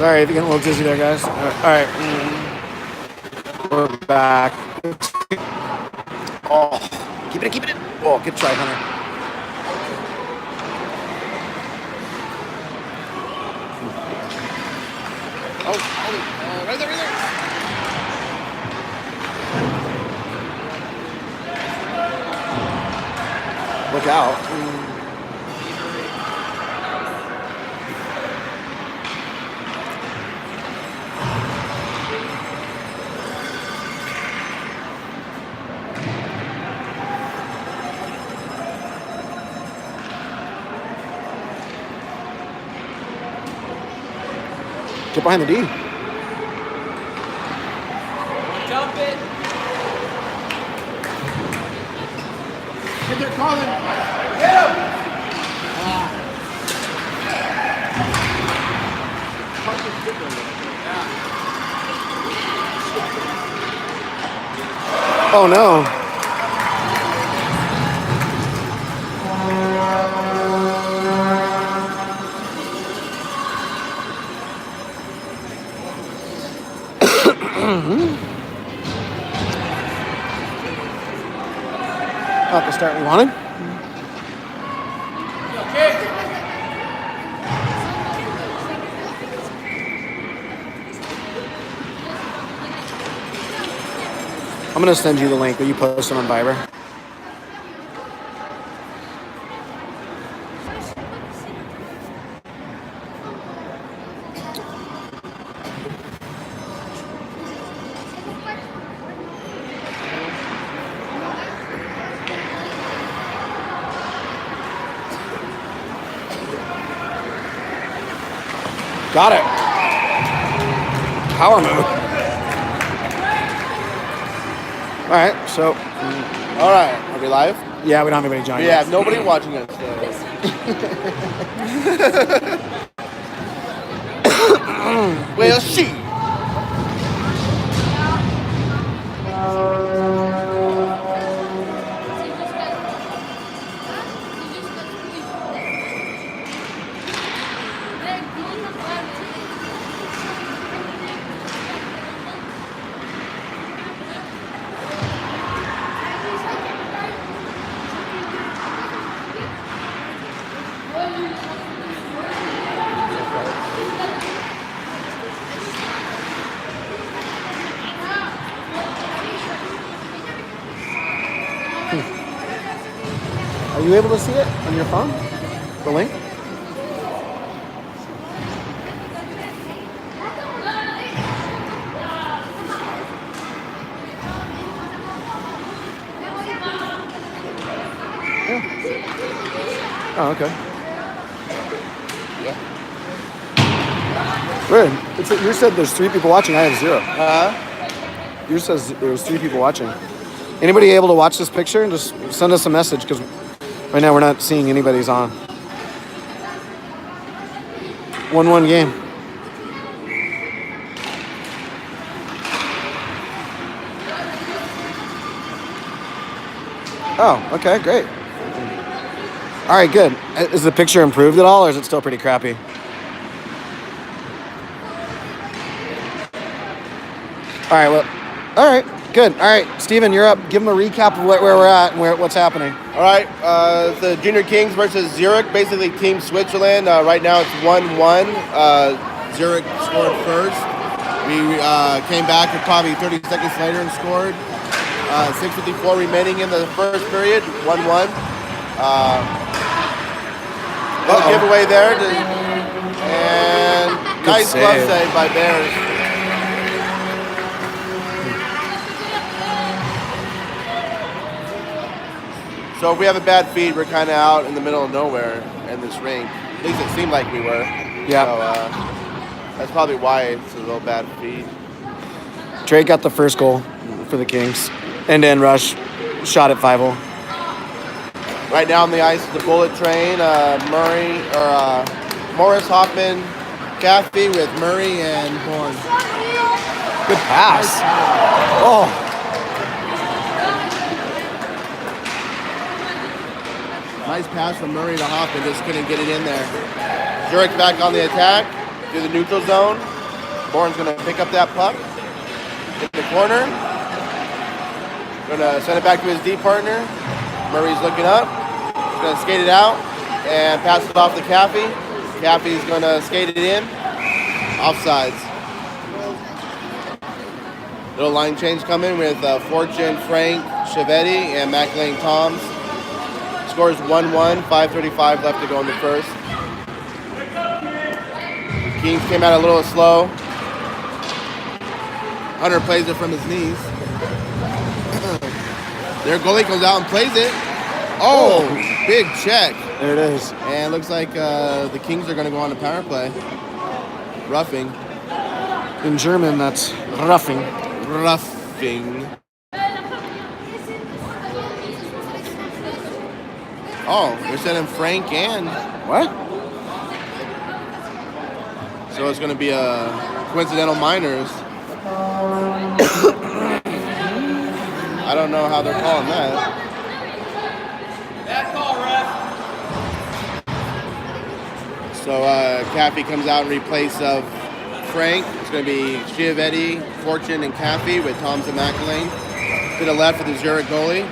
Sorry if you're getting a little dizzy there, guys. All right. We're back. Oh, keep it. Oh, good try, Hunter. Oh, right there. Look out. Get behind the D. Jump it. Get there, Colin. Get him. Oh no. Not the start we wanted. I'm gonna send you the link. Will you post it on Viber? Got it. Power move. All right, so. All right, are we live? Yeah, we don't have anybody joining. We have nobody watching us. Well, she. Are you able to see it on your phone? The link? Yeah. Oh, okay. Yeah. Weird. You said there's 3 people watching. I have 0. Uh-huh. Yours says there's 3 people watching. Anybody able to watch this picture? Just send us a message because right now we're not seeing anybody's on. 1-1 game. Oh, okay, great. All right, good. Is the picture improved at all, or is it still pretty crappy? All right, well, all right, good. All right, Steven, you're up. Give them a recap of where we're at and what's happening. All right, the Junior Kings versus Zurich, basically Team Switzerland. Right now it's 1-1. Zurich scored first. We came back probably 30 seconds later and scored. 6:54 remaining in the first period, 1-1. No giveaway there. And nice glove save by Bears. So if we have a bad feed, we're kind of out in the middle of nowhere in this rink. At least it seemed like we were. Yeah. So that's probably why it's a little bad feed. Drake got the first goal for the Kings. End-to-end rush, shot at 5-0. Right now on the ice is the Bullet Train. Morris, Hoffman, Caffey with Murray and Horn. Good pass. Oh. Nice pass from Murray to Hoffman, just couldn't get it in there. Zurich back on the attack through the neutral zone. Bourne's going to pick up that puck in the corner. Going to send it back to his D partner. Murray's looking up. He's going to skate it out and pass it off to Caffey. Caffey's going to skate it in. Offsides. Little line change coming with Fortune, Frank, Chiavetti, and McElwain Toms. Scores 1-1, 5:35 left to go in the first. Kings came out a little slow. Hunter plays it from his knees. Their goalie comes out and plays it. Oh, big check. There it is. And looks like the Kings are going to go on the power play. Roughing. In German, that's roughing. Roughing. Oh, they're sending Frank and... What? So it's going to be a coincidental minors. I don't know how they're calling that. Bad call, ref. So Caffey comes out in replace of Frank. It's going to be Chiavetti, Fortune, and Caffey with Toms and McElwain. To the left for the Zurich goalie.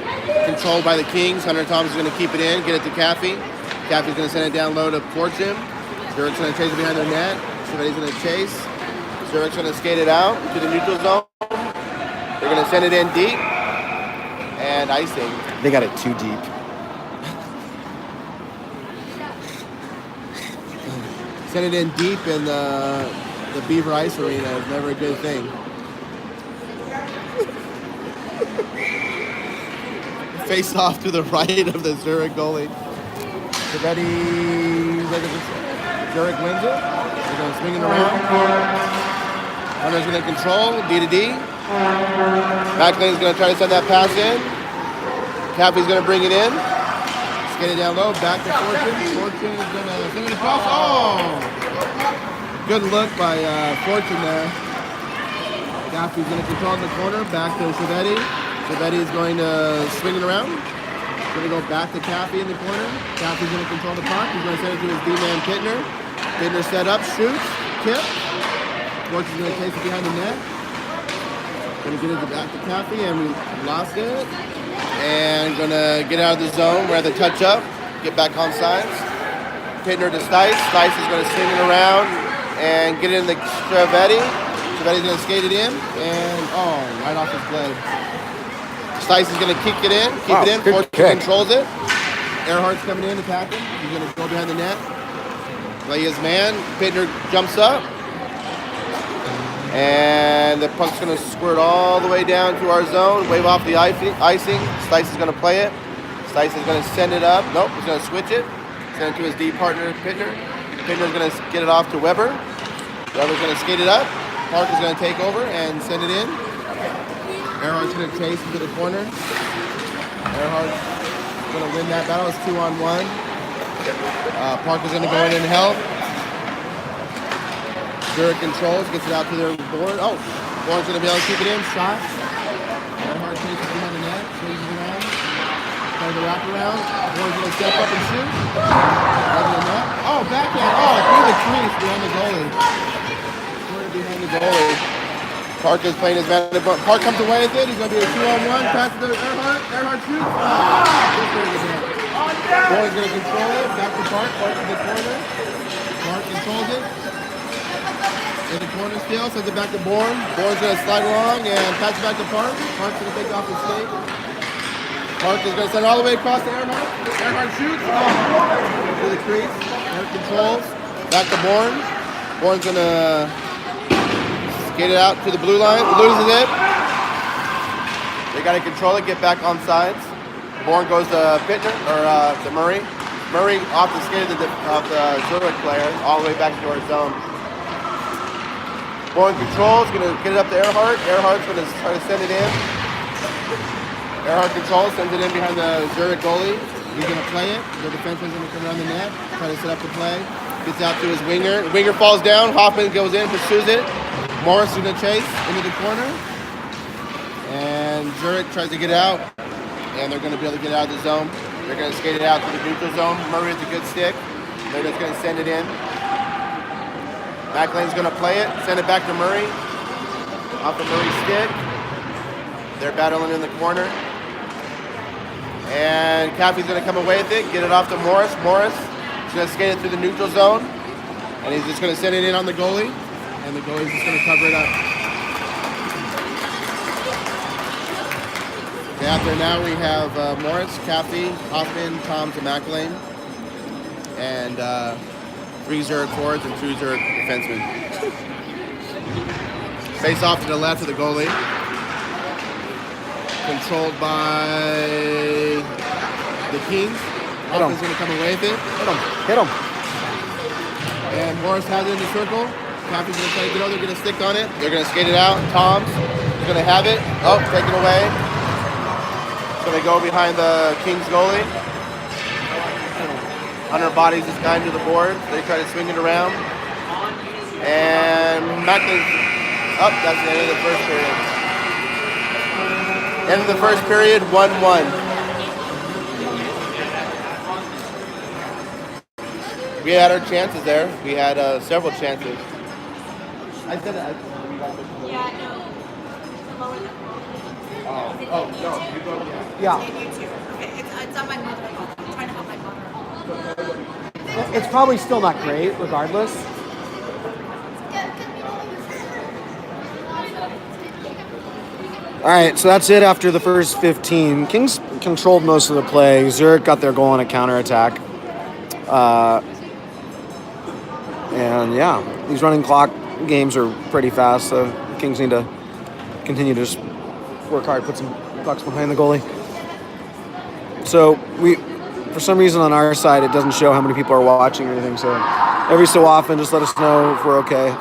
Controlled by the Kings. Hunter Thomas is going to keep it in, get it to Caffey. Caffey's going to send it down low to Fortune. Zurich's going to chase it behind their net. Chiavetti's going to chase. Zurich's going to skate it out to the neutral zone. They're going to send it in deep. And icing. They got it too deep. Send it in deep in the Beaver Ice Arena is never a good thing. Face off to the right of the Zurich goalie. Chiavetti, Zurich wins it. They're going to swing it around. Hunter's going to control, D to D. McElwain's going to try to send that pass in. Caffey's going to bring it in. Skate it down low, back to Fortune. Fortune is going to send it across. Oh! Good look by Fortune there. Caffey's going to control in the corner, back to Chiavetti. Chiavetti is going to swing it around. He's going to go back to Caffey in the corner. Caffey's going to control the puck. He's going to send it to his D-man Pittner. Pittner set up, shoots, tip. Fortune's going to chase it behind the net. Going to get it back to Caffey, and we lost it. And going to get out of the zone. We're at the touch up. Get back on sides. Pittner to Stice. Stice is going to swing it around and get it in the Chiavetti. Chiavetti's going to skate it in. And, right off his blade. Stice is going to kick it in. Keep it in. Fortune controls it. Earhart's coming in, attacking. He's going to go behind the net. Play his man. Pittner jumps up. And the puck's going to squirt all the way down to our zone, wave off the icing. Stice is going to play it. Stice is going to send it up. Nope, he's going to switch it. Send it to his D partner, Pittner. Pittner's going to get it off to Weber. Weber's going to skate it up. Park is going to take over and send it in. Earhart's going to chase into the corner. Earhart's going to win that battle. It's 2-on-1. Park is going to go in and help. Zurich controls, gets it out to their board. Oh, Bourne's going to be able to keep it in. Shot. Earhart chases behind the net, chases around. Tries to wrap around. Bourne's going to step up and shoot. Right in the net. Oh, backhand. Oh, through the crease behind the goalie. Behind the goalie. Park is playing his man. Park comes away with it. He's going to be a 2-on-1. Pass to Earhart. Earhart shoots. Bourne's going to control it. Back to Park. Park to the corner. Park controls it. In the corner still, sends it back to Bourne. Bourne's going to slide along and pass it back to Park. Park's going to take off his skate. Park is going to send it all the way across to Earhart. Earhart shoots. To the crease. Earhart controls. Back to Bourne. Bourne's going to skate it out to the blue line. Loses it. They got to control it, get back on sides. Bourne goes to Pittner, or to Murray. Murray off the skate of the Zurich player, all the way back to our zone. Bourne controls, going to get it up to Earhart. Earhart's going to try to send it in. Earhart controls, sends it in behind the Zurich goalie. He's going to play it. The defenseman's going to come around the net, try to set up the play. Gets out to his winger. The winger falls down. Hoffman goes in, pursues it. Morris is going to chase into the corner. And Zurich tries to get out. And they're going to be able to get out of the zone. They're going to skate it out to the neutral zone. Murray with a good stick. They're just going to send it in. McLean's going to play it, send it back to Murray. Off the Murray stick. They're battling in the corner. And Caffey's going to come away with it, get it off to Morris. Morris is going to skate it through the neutral zone. And he's just going to send it in on the goalie. And the goalie's just going to cover it up. Okay, out there now we have Morris, Caffey, Hoffman, Toms, and McLean. And 3 Zurich forwards and 2 Zurich defensemen. Face off to the left of the goalie. Controlled by the Kings. Hoffman's going to come away with it. Hit him. And Morris has it in the circle. Caffey's going to try to get over. They're going to stick on it. They're going to skate it out. Toms is going to have it. Oh, take it away. So they go behind the Kings goalie. Hunter bodies this guy into the board. They try to swing it around. And McLean. Oh, that's the end of the first period. End of the first period, 1-1. We had our chances there. We had several chances. I said that. Yeah, no. Lower than Oh, no. You go, Yeah. Okay, it's on my mother. I'm trying to help my mother. It's probably still not great, regardless. All right, so that's it after the first 15. Kings controlled most of the play. Zurich got their goal on a counterattack. And yeah, these running clock games are pretty fast, so Kings need to continue to just work hard, put some pucks behind the goalie. So for some reason on our side, it doesn't show how many people are watching or anything, so every so often, just let us know if we're okay.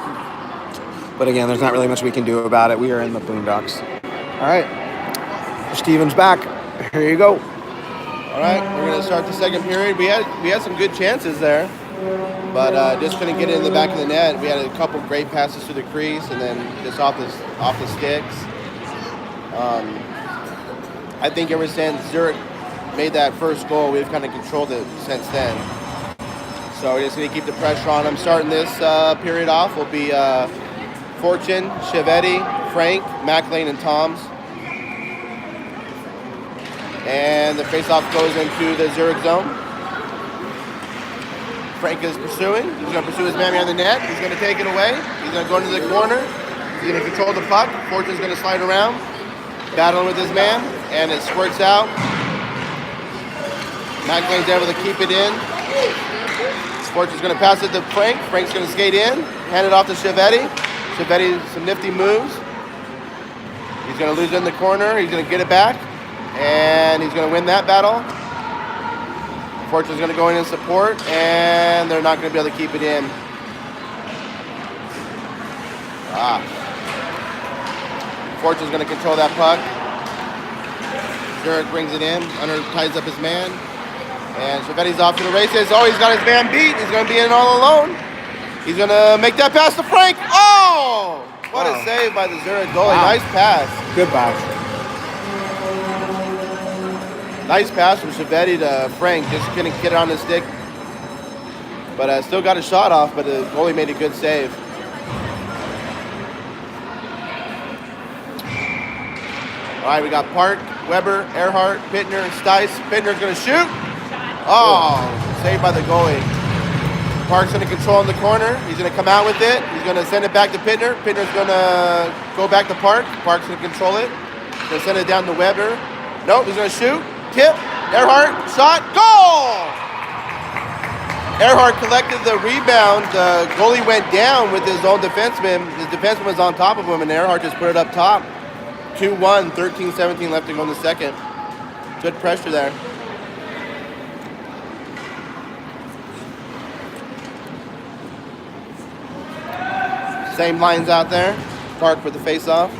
But again, there's not really much we can do about it. We are in the boondocks. All right, Steven's back. Here you go. All right, we're going to start the second period. We had some good chances there, but just couldn't get it in the back of the net. We had a couple great passes through the crease, and then just off the sticks. I think ever since Zurich made that first goal, we've kind of controlled it since then. So we're just going to keep the pressure on them. Starting this period off will be Fortune, Chivetti, Frank, McLean, and Toms. And the face-off goes into the Zurich zone. Frank is pursuing. He's going to pursue his man behind the net. He's going to take it away. He's going to go into the corner. He's going to control the puck. Fortune's going to slide around, battling with his man, and it squirts out. McLean's able to keep it in. Fortune's going to pass it to Frank. Frank's going to skate in, hand it off to Chivetti. Chivetti, some nifty moves. He's going to lose it in the corner. He's going to get it back, and he's going to win that battle. Fortune's going to go in and support, and they're not going to be able to keep it in. Fortune's going to control that puck. Zurich brings it in. Hunter ties up his man. And Chivetti's off to the races. Oh, he's got his man beat. He's going to be in all alone. He's going to make that pass to Frank. Oh! What a save by the Zurich goalie. Wow. Nice pass. Good pass. Nice pass from Chivetti to Frank. Just couldn't get it on the stick. But still got a shot off, but the goalie made a good save. All right, we got Park, Weber, Earhart, Pittner, and Stice. Pittner's going to shoot. Oh, saved by the goalie. Park's going to control in the corner. He's going to come out with it. He's going to send it back to Pittner. Pittner's going to go back to Park. Park's going to control it. He's going to send it down to Weber. Nope, he's going to shoot. Tip. Earhart, shot, goal! Earhart collected the rebound. The goalie went down with his own defenseman. His defenseman was on top of him, and Earhart just put it up top. 2-1, 13-17 left to go in the second. Good pressure there. Same lines out there. Park with the face-off.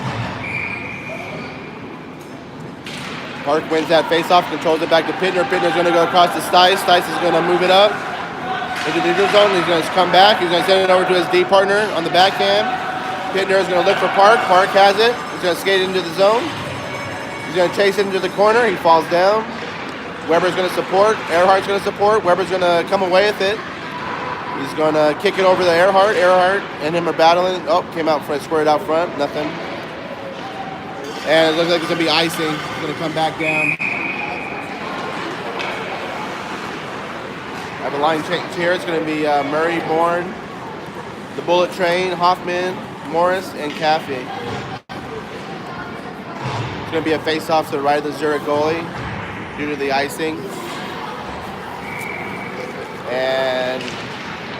Park wins that face-off, controls it back to Pittner. Pittner's going to go across to Stice. Stice is going to move it up into the neutral zone. He's going to come back. He's going to send it over to his D partner on the backhand. Pittner is going to look for Park. Park has it. He's going to skate into the zone. He's going to chase it into the corner. He falls down. Weber's going to support. Earhart's going to support. Weber's going to come away with it. He's going to kick it over to Earhart. Earhart and him are battling. Oh, came out front, squared out front. Nothing. And it looks like it's going to be icing. It's going to come back down. I have a line change here. It's going to be Murray, Bourne, the Bullet Train, Hoffman, Morris, and Caffey. It's going to be a face-off to the right of the Zurich goalie due to the icing. And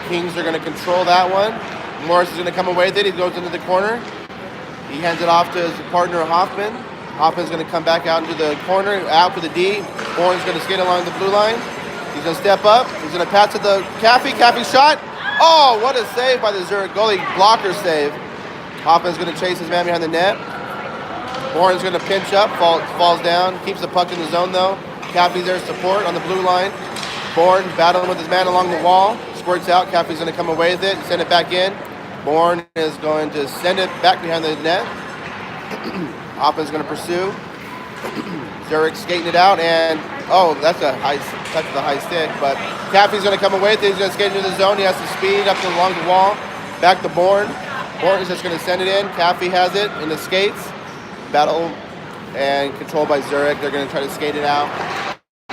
Kings are going to control that one. Morris is going to come away with it. He goes into the corner. He hands it off to his partner, Hoffman. Hoffman's going to come back out into the corner, out to the D. Bourne's going to skate along the blue line. He's going to step up. He's going to pass to the Caffey. Caffey shot. Oh, what a save by the Zurich goalie. Blocker save. Hoffman's going to chase his man behind the net. Bourne's going to pinch up, falls down. Keeps the puck in the zone, though. Caffey's there to support on the blue line. Bourne battling with his man along the wall. Squirts out. Caffey's going to come away with it and send it back in. Bourne is going to send it back behind the net. Hoffman's going to pursue. Zurich skating it out, and oh, that's a high touch of the high stick. But Caffey's going to come away with it. He's going to skate into the zone. He has to speed up along the wall. Back to Bourne. Bourne is just going to send it in. Caffey has it in the skates. Battle and controlled by Zurich. They're going to try to skate it out.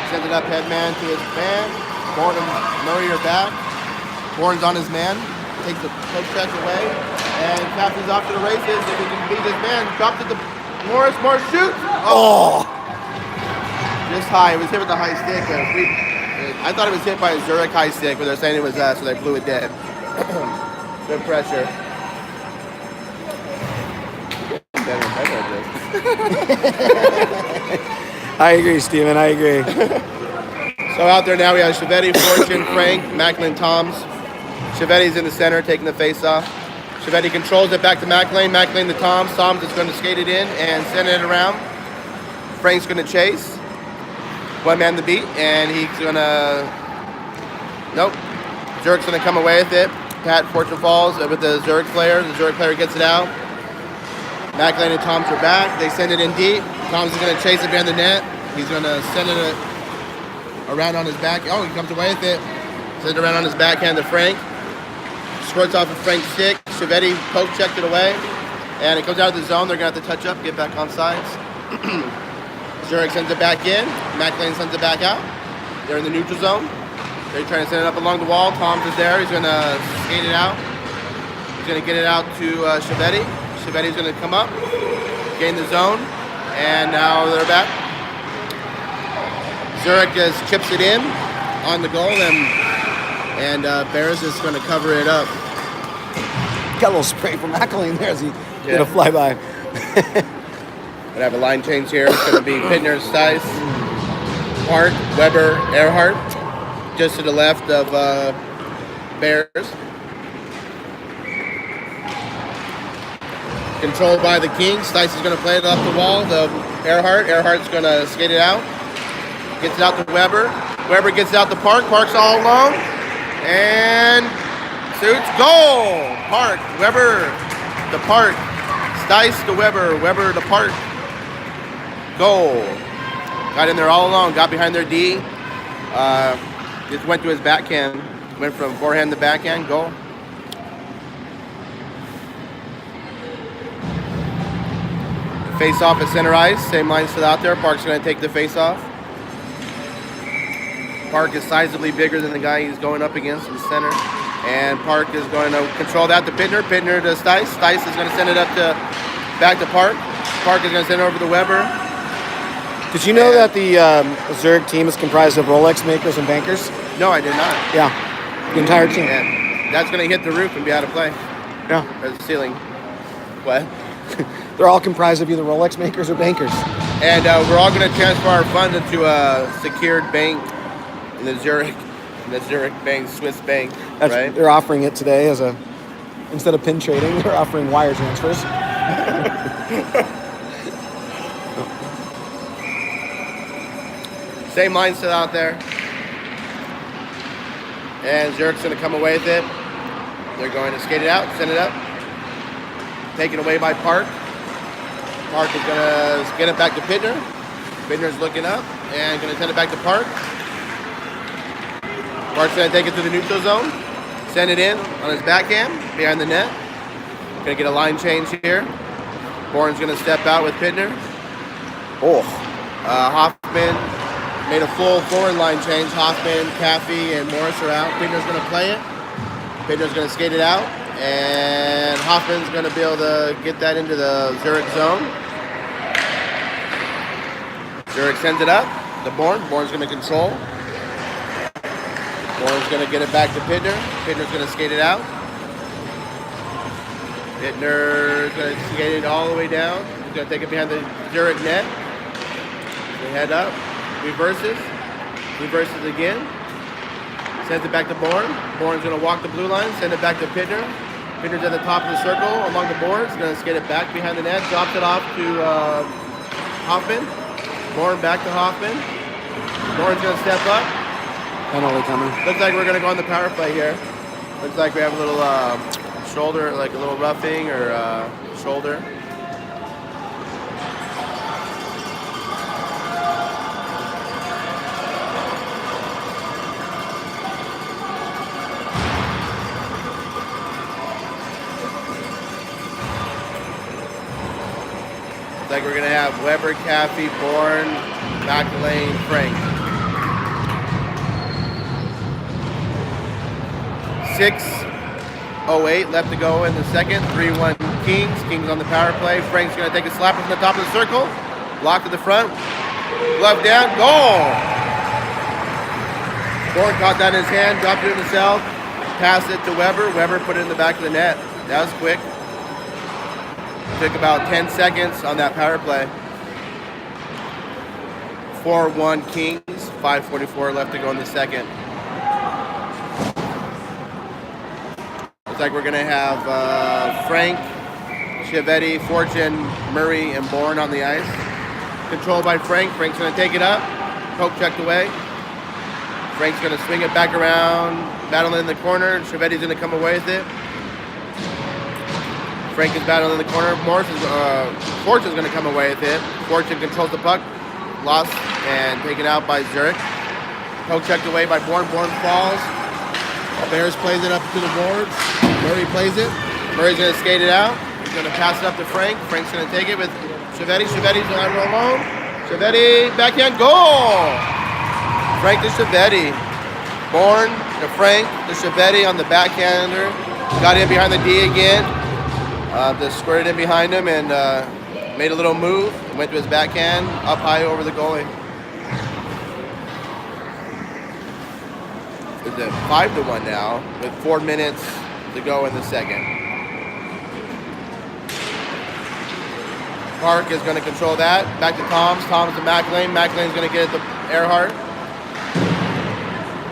Sends it up headman to his man. Bourne and Murray are back. Bourne's on his man. Takes the poke check away. And Caffey's off to the races. If he can beat his man, dropped it to Morris. Morris shoots. Oh! Just high. It was hit with the high stick. I thought it was hit by a Zurich high stick, but they're saying it was that, so they blew it dead. Good pressure. I agree, Steven. I agree. So out there now we have Chevetti, Fortune, Frank, Macklin, Toms. Chevetti's in the center taking the face off. Chevetti controls it back to Macklin. Macklin to Toms. Toms is going to skate it in and send it around. Frank's going to chase. One man the beat, and he's going to... Nope. Zurich's going to come away with it. Pat Fortune falls with the Zurich player. The Zurich player gets it out. Macklin and Toms are back. They send it in deep. Toms is going to chase it behind the net. He's going to send it around on his back. Oh, he comes away with it. Sends it around on his backhand to Frank. Squirts off of Frank's stick. Chevetti poke checked it away. And it goes out of the zone. They're going to have to touch up, get back on sides. Zurich sends it back in. Macklin sends it back out. They're in the neutral zone. They're trying to send it up along the wall. Toms is there. He's going to skate it out. He's going to get it out to Chevetti. Chevetti's going to come up, gain the zone, and now they're back. Zurich just chips it in on the goal, and Bears is going to cover it up. Got a little spray from Macklin there as he did a flyby. I have a line change here. It's going to be Pittner, Stice, Hart, Weber, Earhart, just to the left of Bears. Controlled by the Kings. Stice is going to play it up the wall. The Earhart. Earhart's going to skate it out. Gets it out to Weber. Weber gets it out to Park. Park's all alone. And shoots. Goal! Park. Weber to Park. Stice to Weber. Weber to Park. Goal. Got in there all alone. Got behind their D. Just went to his backhand. Went from forehand to backhand. Goal. Face off at center ice. Same line still out there. Park's going to take the face off. Park is sizably bigger than the guy he's going up against in the center. And Park is going to control that to Pittner. Pittner to Stice. Stice is going to send it up to back to Park. Park is going to send it over to Weber. Did you know that the Zurich team is comprised of Rolex makers and bankers? No, I did not. Yeah, the entire team. And that's going to hit the roof and be out of play. Yeah. Or the ceiling. What? They're all comprised of either Rolex makers or bankers. And we're all going to transfer our funds into a secured bank in the Zurich bank, Swiss bank. Right? They're offering it today as instead of pin trading, they're offering wire transfers. Same line still out there. And Zurich's going to come away with it. They're going to skate it out, send it up. Taken away by Park. Park is going to get it back to Pittner. Pittner's looking up and going to send it back to Park. Park's going to take it to the neutral zone. Send it in on his backhand, behind the net. Gonna get a line change here. Bourne's gonna step out with Pittner. Oh, Hoffman made a full forward line change. Hoffman, Caffey, and Morris are out. Pittner's gonna play it. Pittner's gonna skate it out. And Hoffman's gonna be able to get that into the Zurich zone. Zurich sends it up to Bourne. Bourne's gonna control. Bourne's gonna get it back to Pittner. Pittner's gonna skate it out. Pittner's gonna skate it all the way down. He's gonna take it behind the Zurich net. They head up, reverses again. Sends it back to Bourne. Bourne's gonna walk the blue line, send it back to Pittner. Pittner's at the top of the circle along the boards. Gonna skate it back behind the net, drops it off to Hoffman. Bourne back to Hoffman. Bourne's gonna step up. penalty coming. Looks like we're gonna go on the power play here. Looks like we have a little shoulder, like a little roughing or shoulder. Looks like we're gonna have Weber, Caffey, Bourne, McElwain, Frank. 6:08 left to go in the second. 3-1 Kings. Kings on the power play. Frank's gonna take a slapper from the top of the circle. Block to the front. Glove down. Goal! Bourne caught that in his hand, dropped it himself, passed it to Weber. Weber put it in the back of the net. That was quick. Took about 10 seconds on that power play. 4-1 Kings. 5:44 left to go in the second. Looks like we're gonna have Frank, Chiavetti, Fortune, Murray, and Bourne on the ice. Controlled by Frank. Frank's gonna take it up. Poke checked away. Frank's gonna swing it back around, battling in the corner. Chiavetti's gonna come away with it. Frank is battling in the corner. Fortune's gonna come away with it. Fortune controls the puck. Lost and taken out by Zurich. Poke checked away by Bourne. Bourne falls. Bears plays it up to the boards. Murray plays it. Murray's gonna skate it out. He's gonna pass it up to Frank. Frank's gonna take it with Chiavetti. Chiavetti's gonna run alone. Chiavetti, backhand, goal! Frank to Chiavetti. Bourne to Frank to Chiavetti on the backhander. Got in behind the D again. Just squirted in behind him and made a little move. Went to his backhand, up high over the goalie. It's at 5-1 now, with 4 minutes to go in the second. Park is going to control that. Back to Toms. Toms to McElwain. McElwain's going to get it to Earhart.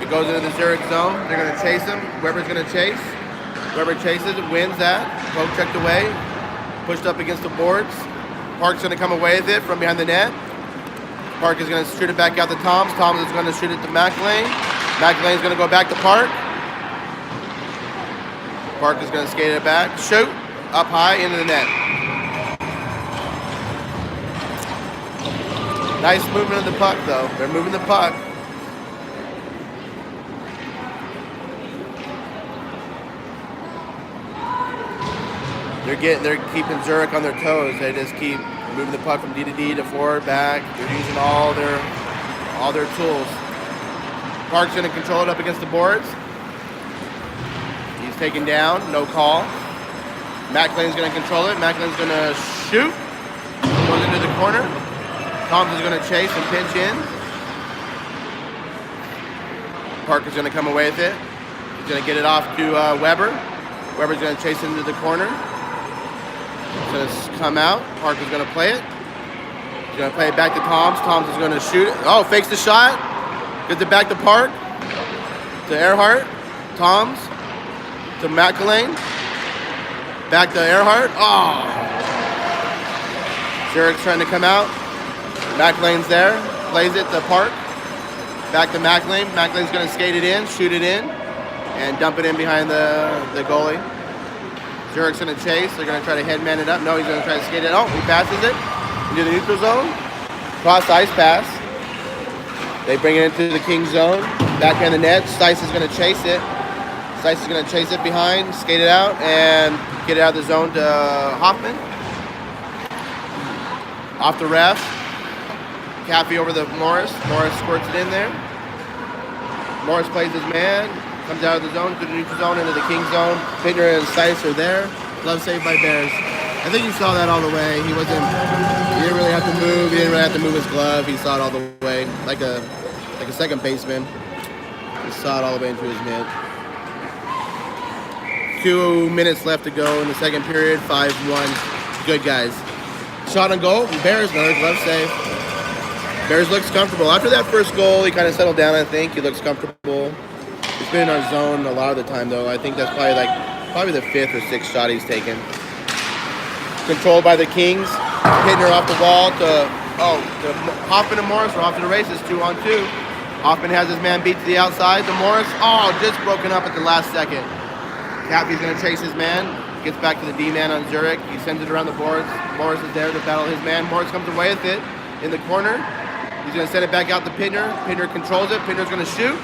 It goes into the Zurich zone. They're going to chase him. Weber's going to chase. Weber chases and wins that. Poke checked away. Pushed up against the boards. Park's going to come away with it from behind the net. Park is going to shoot it back out to Toms. Toms is going to shoot it to McElwain. McElwain's going to go back to Park. Park is going to skate it back. Shoot. Up high into the net. Nice movement of the puck, though. They're moving the puck. They're keeping Zurich on their toes. They just keep moving the puck from D to D to forward, back. They're using all their tools. Park's going to control it up against the boards. He's taken down, no call. McElwain's going to control it. McElwain's going to shoot. Goes into the corner. Toms is going to chase and pinch in. Park is going to come away with it. He's going to get it off to Weber. Weber's going to chase into the corner. It's going to come out. Park is going to play it. He's going to play it back to Toms. Toms is going to shoot it. Oh, fakes the shot. Gets it back to Park. To Earhart. Toms. To McElwain. Back to Earhart. Oh. Zurich's trying to come out. McElwain's there. Plays it to Park. Back to McElwain. McElwain's going to skate it in, shoot it in, and dump it in behind the goalie. Zurich's going to chase. They're going to try to headman it up. No, he's going to try to skate it. Oh, he passes it into the neutral zone. Cross ice pass. They bring it into the King zone. Backhand the net. Stice is going to chase it. Stice is going to chase it behind, skate it out, and get it out of the zone to Hoffman. Off the ref. Caffey over the Morris. Morris squirts it in there. Morris plays his man. Comes out of the zone to the neutral zone into the King zone. Pittner and Stice are there. Glove saved by Bears. I think you saw that all the way. He didn't really have to move. He didn't really have to move his glove. He saw it all the way, like a second baseman. He saw it all the way into his mitt. 2 minutes left to go in the second period. 5-1. Good guys. Shot on goal. Bears, another glove save. Bears looks comfortable. After that first goal, he kind of settled down, I think. He looks comfortable. He's been in our zone a lot of the time, though. I think that's probably the 5th or 6th shot he's taken. Controlled by the Kings. Pittner off the wall to Hoffman and Morris are off to the races, 2-on-2. Hoffman has his man beat to the outside. To Morris, just broken up at the last second. Cappy's going to chase his man. Gets back to the D-man on Zurich. He sends it around the boards. Morris is there to battle his man. Morris comes away with it in the corner. He's going to send it back out to Pittner. Pittner controls it. Pittner's going to shoot.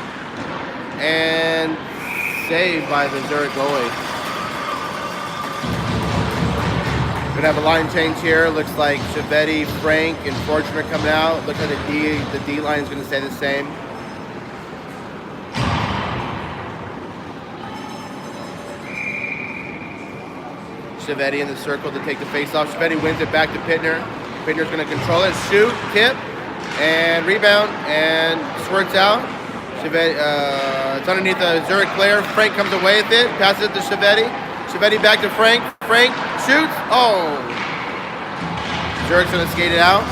And saved by the Zurich goalie. We're going to have a line change here. Looks like Chevetti, Frank, and Fortune are coming out. Looks like the D line is going to stay the same. Chevetti in the circle to take the face-off. Chevetti wins it back to Pittner. Pittner's going to control it. Shoot, tip, and rebound, and squirts out. Chevetti, it's underneath the Zurich player. Frank comes away with it. Passes it to Chevetti. Chevetti back to Frank. Frank shoots. Zurich's going to skate it out.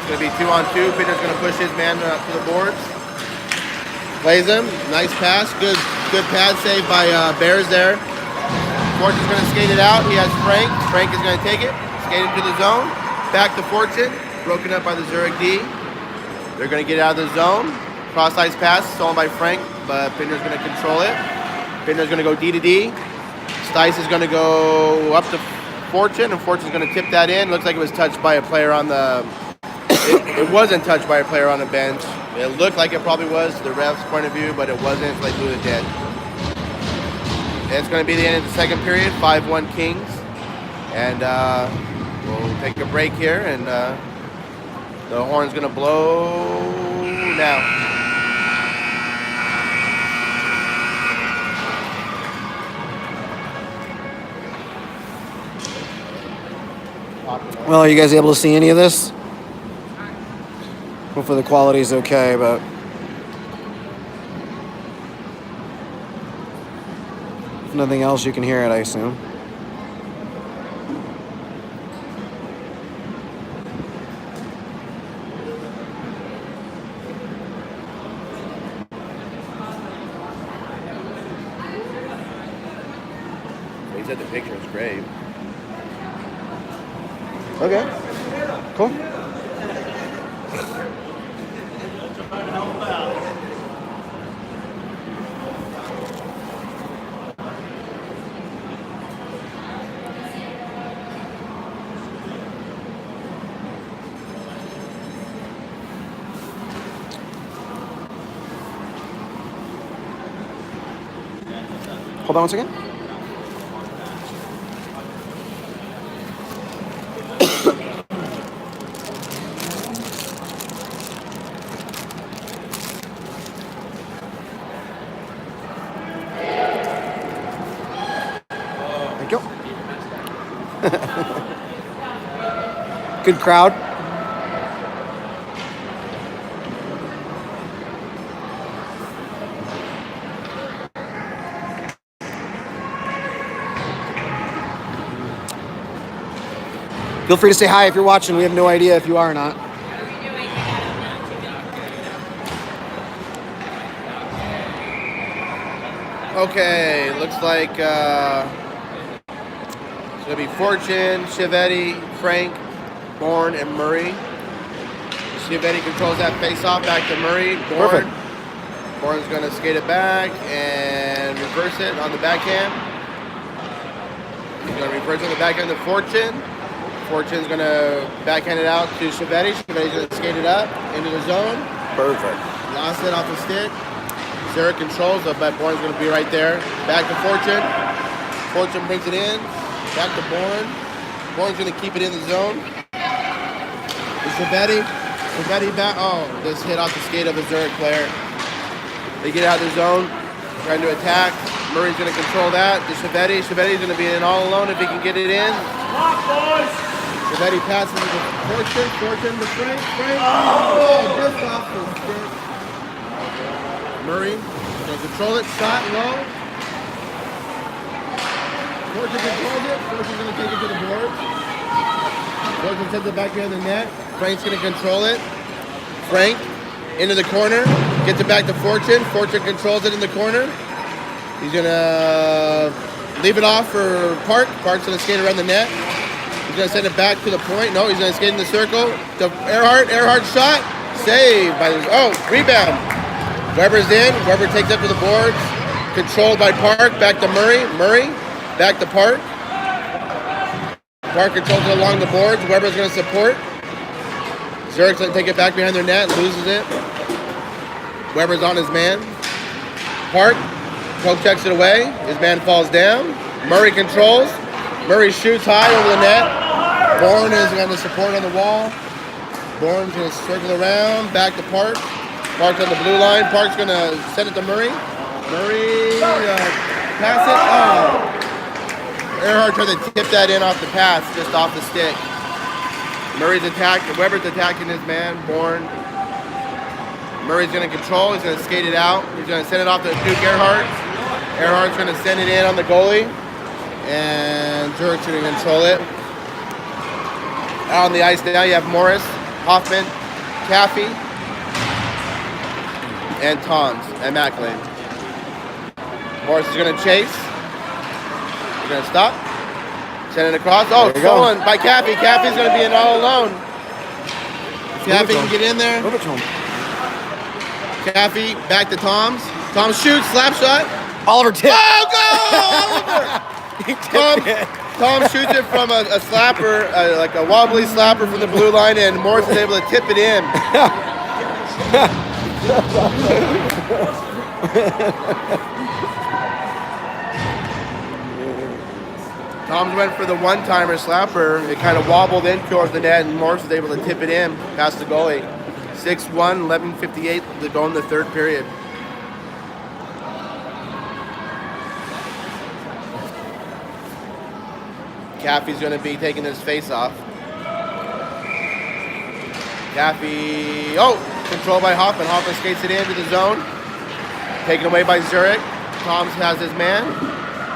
It's going to be 2-on-2. Pittner's going to push his man to the boards. Plays him. Nice pass. Good pad save by Bears there. Fortune's going to skate it out. He has Frank. Frank is going to take it. Skate it to the zone. Back to Fortune. Broken up by the Zurich D. They're going to get out of the zone. Cross-ice pass. Stolen by Frank. But Pittner's going to control it. Pittner's going to go D to D. Stice is going to go up to Fortune. And Fortune's going to tip that in. Looks like it was touched by a player on the... It wasn't touched by a player on the bench. It looked like it probably was, the ref's point of view, but it wasn't. So they blew it dead. It's going to be the end of the second period, 5-1 Kings. And we'll take a break here, and the horn's going to blow now. Well, are you guys able to see any of this? Hopefully the quality's okay, but... if nothing else, you can hear it, I assume. He said the picture was great. Okay. Cool. Hold on one second. Thank you. Good crowd. Feel free to say hi if you're watching. We have no idea if you are or not. Okay, looks like it's going to be Fortune, Chevetti, Frank, Bourne, and Murray. Chevetti controls that face-off back to Murray. Perfect. Bourne's going to skate it back and reverse it on the backhand. He's going to reverse on the backhand to Fortune. Fortune's going to backhand it out to Chevetti. Chevetti's going to skate it up into the zone. Perfect. Lost it off the stick. Zurich controls it, but Bourne's going to be right there. Back to Fortune. Fortune brings it in. Back to Bourne. Bourne's going to keep it in the zone. Chevetti. Chevetti back. Oh, just hit off the skate of a Zurich player. They get out of the zone, trying to attack. Murray's going to control that. To Chevetti. Chevetti's going to be in all alone if he can get it in. Chevetti passes it to Fortune. Fortune to Frank. Frank. Oh, just off the stick. Murray going to control it. Shot low. Fortune controls it. Fortune's going to take it to the board. Fortune sends it back behind the net. Frank's going to control it. Frank into the corner. Gets it back to Fortune. Fortune controls it in the corner. He's going to leave it off for Park. Park's going to skate around the net. He's going to send it back to the point. No, he's going to skate in the circle. To Earhart. Earhart shot. Save by the... Oh, rebound. Weber's in. Weber takes up to the boards. Controlled by Park. Back to Murray. Murray. Back to Park. Park controls it along the boards. Weber's going to support. Zurich's going to take it back behind their net. Loses it. Weber's on his man. Park. Poke checks it away. His man falls down. Murray controls. Murray shoots high over the net. Bourne is going to support on the wall. Bourne's going to circle around. Back to Park. Park's on the blue line. Park's going to send it to Murray. Murray pass it. Oh. Earhart tried to tip that in off the pass, just off the stick. Murray's attacking. Weber's attacking his man, Bourne. Murray's going to control. He's going to skate it out. He's going to send it off to Duke Earhart. Earhart's going to send it in on the goalie. And Zurich's going to control it. Out on the ice now, you have Morris, Hoffman, Caffey, and Toms, and McLean. Morris is going to chase. He's going to stop. Send it across. Oh, stolen by Caffey. Caffey's going to be in all alone. Caffey can get in there. Move it to him. Caffey back to Toms. Toms shoots, slap shot. Oliver tip. Oh, go! Oliver! Tom shoots it from a slapper, like a wobbly slapper from the blue line, and Morris is able to tip it in. Tom's went for the one-timer slapper. It kind of wobbled in towards the net, and Morris was able to tip it in past the goalie. 6-1, 11:58 to go in the third period. Caffey's going to be taking his face off. Caffey, controlled by Hoffman. Hoffman skates it into the zone. Taken away by Zurich. Toms has his man.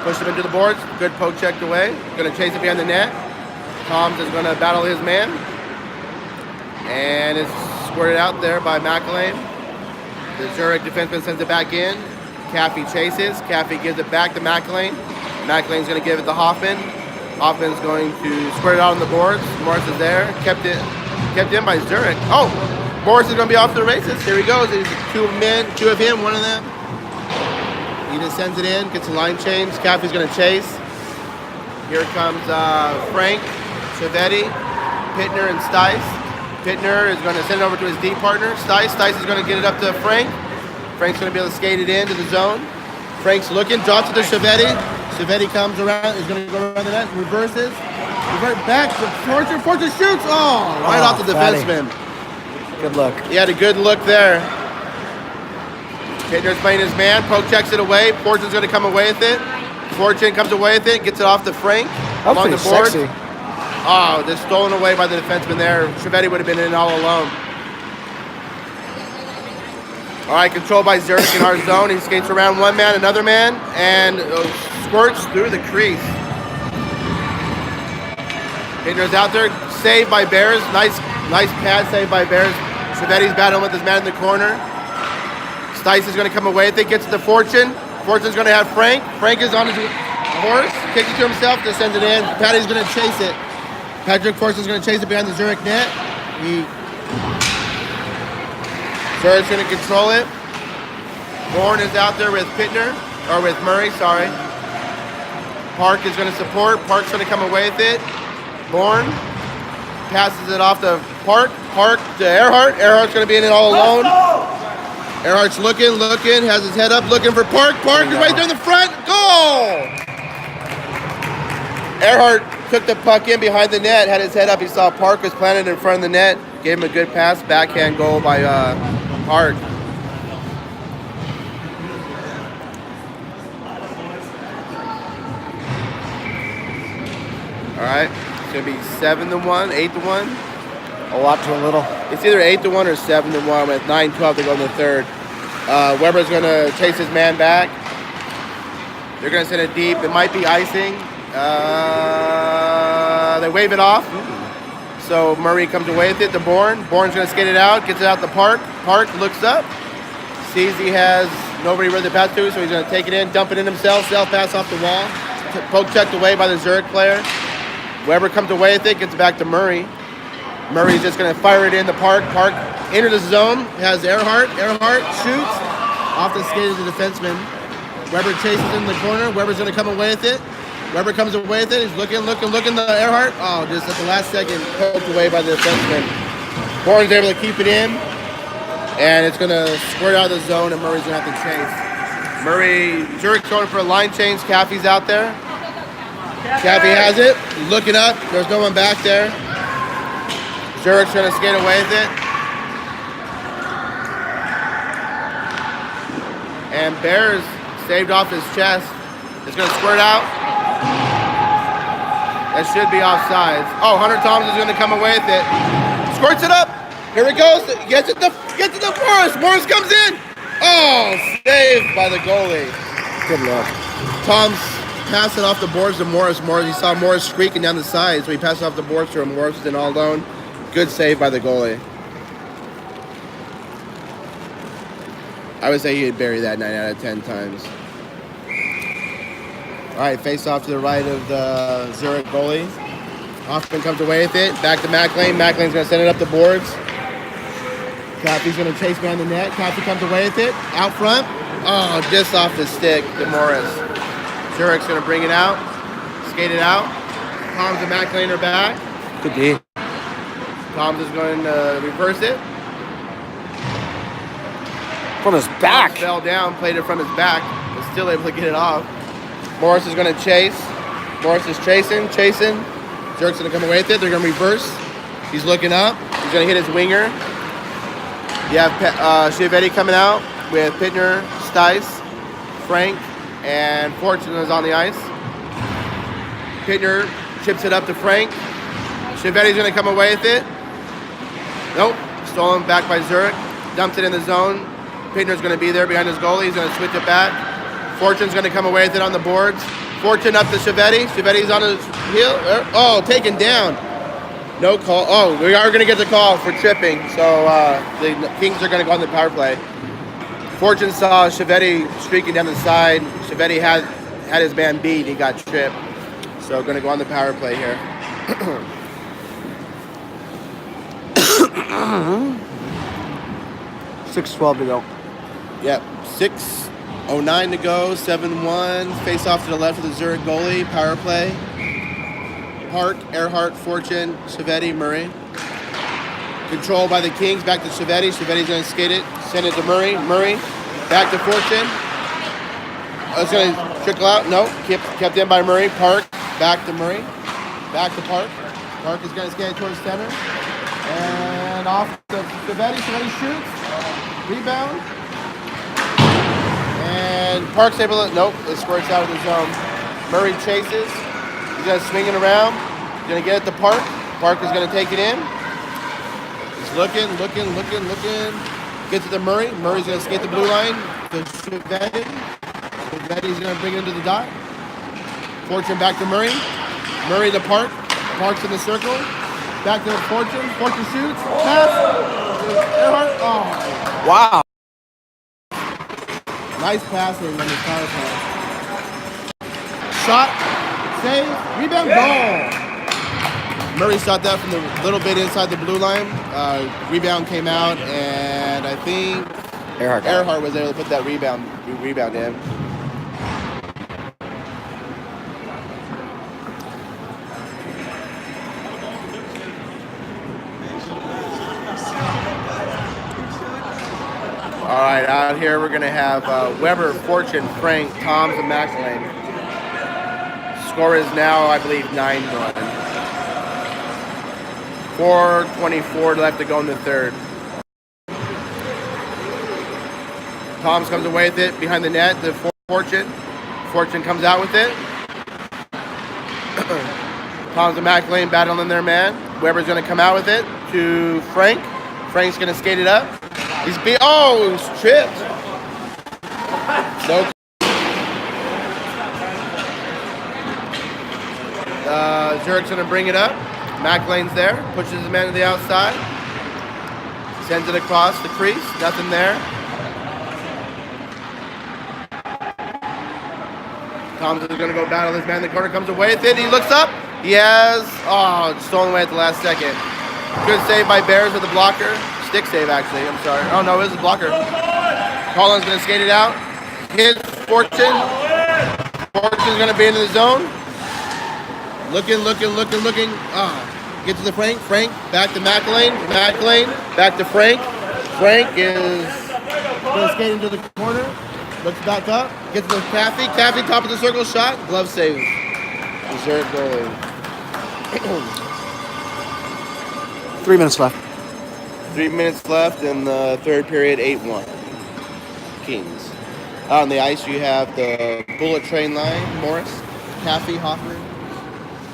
Push him into the boards. Good poke checked away. Going to chase it behind the net. Toms is going to battle his man. And it's squirted out there by McElwain. The Zurich defenseman sends it back in. Caffey chases. Caffey gives it back to McElwain. McElwain's going to give it to Hoffman. Hoffman's going to squirt it out on the boards. Morris is there. Kept in by Zurich. Oh! Morris is going to be off to the races. Here he goes. There's two men, two of him, one of them. He just sends it in, gets a line change. Caffey's going to chase. Here comes Frank, Chevetti, Pittner, and Stice. Pittner is going to send it over to his D partner, Stice. Stice is going to get it up to Frank. Frank's going to be able to skate it into the zone. Frank's looking, drops it to Chevetti. Chevetti comes around, is going to go around the net, reverses. Revert back to Fortune. Fortune shoots! Right off the defenseman. Good look. He had a good look there. Pittner's playing his man. Poke checks it away. Fortune's going to come away with it. Fortune comes away with it. Gets it off to Frank. Along the board. Sexy. Oh, just stolen away by the defenseman there. Chevetti would have been in all alone. All right, controlled by Zurich in our zone. He skates around one man, another man, and squirts through the crease. Pittner's out there. Saved by Bears. Nice pass saved by Bears. Chevetti's battling with his man in the corner. Stice is going to come away with it. Gets it to Fortune. Fortune's going to have Frank. Frank is on his horse. Kicks it to himself to send it in. Patty's going to chase it. Patrick Fortune's going to chase it behind the Zurich net. Zurich's going to control it. Bourne is out there with Pittner. Or with Murray, sorry. Park is going to support. Park's going to come away with it. Bourne passes it off to Park. Park to Earhart. Earhart's going to be in it all alone. Earhart's looking, has his head up, looking for Park. Park is right there in the front. Goal! Earhart took the puck in behind the net, had his head up. He saw Park was planted in front of the net. Gave him a good pass, backhand goal by Park. All right, it's gonna be 7-1, 8-1. A lot to a little. It's either 8-1 or 7-1 with 9-12 to go in the third. Weber's gonna chase his man back. They're gonna send it deep. It might be icing. They wave it off. So Murray comes away with it to Bourne. Bourne's gonna skate it out, gets it out the Park. Park looks up, sees he has nobody really to pass to, so he's gonna take it in, dump it in himself, self-pass off the wall. Poke checked away by the Zurich player. Weber comes away with it, gets it back to Murray. Murray's just going to fire it in the Park. Park into the zone, has Earhart. Earhart shoots off the skate of the defenseman. Weber chases in the corner. Weber's going to come away with it. Weber comes away with it. He's looking to Earhart. Oh, just at the last second, poked away by the defenseman. Bourne's able to keep it in, and it's going to squirt out of the zone, and Murray's going to have to chase. Murray, Zurich's going for a line change. Caffey's out there. Caffey has it. He's looking up. There's no one back there. Zurich's going to skate away with it. And Bears saved off his chest. It's going to squirt out. That should be offsides. Oh, Hunter Thomas is going to come away with it. Squirts it up. Here it goes. Gets it to Morris. Morris comes in. Oh, saved by the goalie. Good luck. Tom's passed it off the boards to Morris. He saw Morris streaking down the side, so he passed it off the boards to him. Morris was in all alone. Good save by the goalie. I would say he'd bury that 9 out of 10 times. All right, face off to the right of the Zurich goalie. Hoffman comes away with it. Back to McLean. McLean's going to send it up the boards. Cappy's going to chase behind the net. Cappy comes away with it. Out front. Oh, just off the stick to Morris. Zurich's going to bring it out. Skate it out. Tom's and McLean are back. Good D. Tom's is going to reverse it. From his back. Tom's fell down, played it from his back, but still able to get it off. Morris is going to chase. Morris is chasing. Zurich's going to come away with it. They're going to reverse. He's looking up. He's going to hit his winger. You have Chiavetti coming out with Pittner, Stice, Frank, and Fortune is on the ice. Pittner chips it up to Frank. Chiavetti's going to come away with it. Nope. Stolen back by Zurich. Dumps it in the zone. Pittner's going to be there behind his goalie. He's going to switch it back. Fortune's going to come away with it on the boards. Fortune up to Chiavetti. Chiavetti's on his heel. Oh, taken down. No call. Oh, we are going to get the call for tripping. So the Kings are going to go on the power play. Fortune saw Chiavetti streaking down the side. Chiavetti had his man beat. He got tripped. So going to go on the power play here. 6:12 to go. Yep, 6:09 to go, 7-1. Face off to the left of the Zurich goalie, power play. Park, Earhart, Fortune, Chiavetti, Murray. Controlled by the Kings, back to Chiavetti. Chiavetti's going to skate it, send it to Murray. Murray, back to Fortune. Oh, it's going to trickle out. No, kept in by Murray. Park, back to Murray. Back to Park. Park is going to skate towards center. And off to Chiavetti. Chiavetti shoots. Rebound. And Park's able to, nope, it squirts out of the zone. Murray chases. He's going to swing it around. He's going to get it to Park. Park is going to take it in. He's looking. Gets it to Murray. Murray's going to skate the blue line to Chiavetti. Chiavetti's going to bring it into the dot. Fortune back to Murray. Murray to Park. Park's in the circle. Back to Fortune. Fortune shoots. Pass. Earhart. Oh. Wow. Nice passing on the power play. Shot. Save. Rebound. Goal. Murray shot that from the little bit inside the blue line. Rebound came out, and I think Earhart was able to put that rebound in. All right, out here we're going to have Weber, Fortune, Frank, Toms, and McElwain. Score is now, I believe, 9-1. 4:24 left to go in the third. Toms comes away with it behind the net to Fortune. Fortune comes out with it. Toms and McElwain battling their man. Weber's going to come out with it to Frank. Frank's going to skate it up. He's tripped. No. Zurich's going to bring it up. McElwain's there. Pushes his man to the outside. Sends it across the crease. Nothing there. Toms is going to go battle this man in the corner. Comes away with it. He looks up. He has, stolen away at the last second. Good save by Bears with the blocker. Stick save, actually. I'm sorry. Oh, no, it was a blocker. Collins going to skate it out. Hits Fortune. Fortune's going to be in the zone. Looking. Get to the Frank. Frank, back to McElwain. McElwain, back to Frank. Frank is going to skate into the corner. Looks back up. Gets to Caffey. Caffey, top of the circle shot. Glove save. Zurich goalie. 3 minutes left. 3 minutes left in the third period, 8-1. Kings. Out on the ice, you have the bullet train line, Morris, Caffey, Hoffman,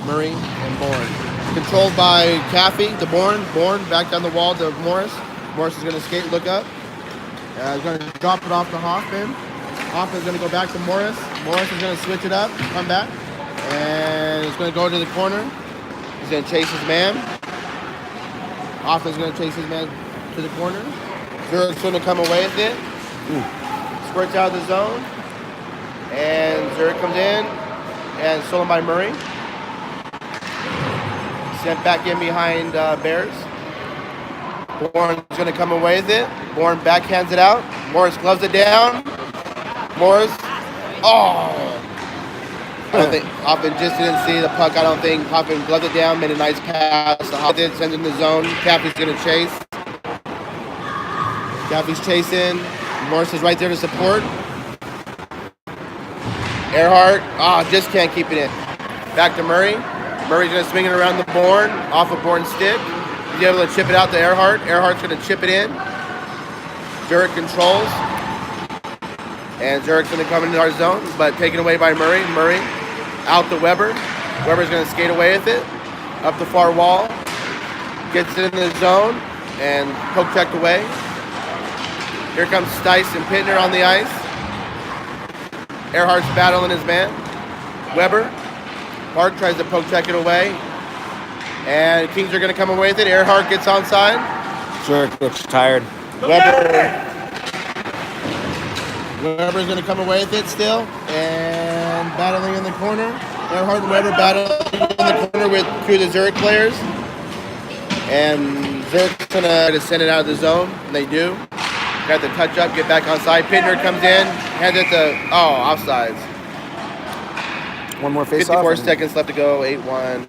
Murray, and Bourne. Controlled by Caffey to Bourne. Bourne back down the wall to Morris. Morris is going to skate, look up. He's going to drop it off to Hoffman. Hoffman's going to go back to Morris. Morris is going to switch it up, come back. And he's going to go to the corner. He's going to chase his man. Hoffman's going to chase his man to the corner. Zurich's going to come away with it. Squirts out of the zone. And Zurich comes in. And stolen by Murray. Sent back in behind Bears. Bourne's going to come away with it. Bourne backhands it out. Morris gloves it down. Morris. I don't think Hoffman just didn't see the puck. I don't think Hoffman gloved it down, made a nice pass. Hoffman sends in the zone. Caffey's going to chase. Caffey's chasing. Morris is right there to support. Earhart. Just can't keep it in. Back to Murray. Murray's going to swing it around the Bourne. Off of Bourne's stick. He's able to chip it out to Earhart. Earhart's going to chip it in. Zurich controls. And Zurich's going to come into our zone, but taken away by Murray. Murray out to Weber. Weber's going to skate away with it. Up the far wall. Gets it in the zone and poke checked away. Here comes Stice and Pittner on the ice. Earhart's battling his man. Weber. Park tries to poke check it away. And Kings are going to come away with it. Earhart gets onside. Zurich looks tired. Weber's going to come away with it still. And battling in the corner. Earhart and Weber battling in the corner with two of the Zurich players. And Zurich's going to send it out of the zone. And they do. Got the touch up, get back onside. Pittner comes in. Hands it to, offsides. One more face-off. 54 seconds left to go. 8-1.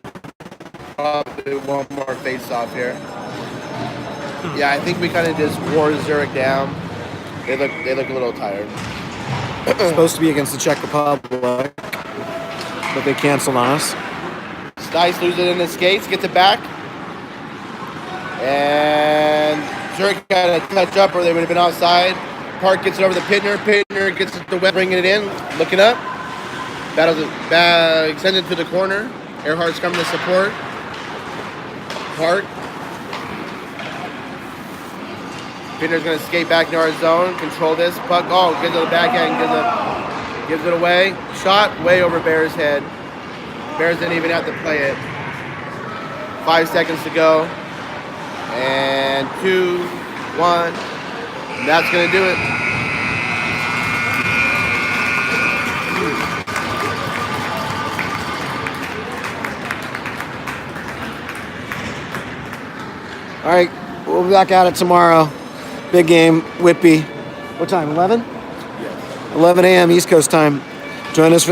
Probably one more face-off here. Yeah, I think we kind of just wore Zurich down. They look a little tired. It's supposed to be against the Czech Republic, but they canceled on us. Stice loses it in his skates, gets it back. And Zurich got a touch up or they would have been outside. Park gets it over to Pittner. Pittner gets it to West, bringing it in, looking up. Battles it back, sends it to the corner. Earhart's coming to support. Park. Pittner's going to skate back into our zone, control this. Puck, gives it a backhand, gives it away. Shot way over Bear's head. Bears didn't even have to play it. 5 seconds to go. And 2, 1. And that's going to do it. All right, we'll be back at it tomorrow. Big game, Whitby. What time, 11? Yes. 11 a.m. East Coast time. Join us for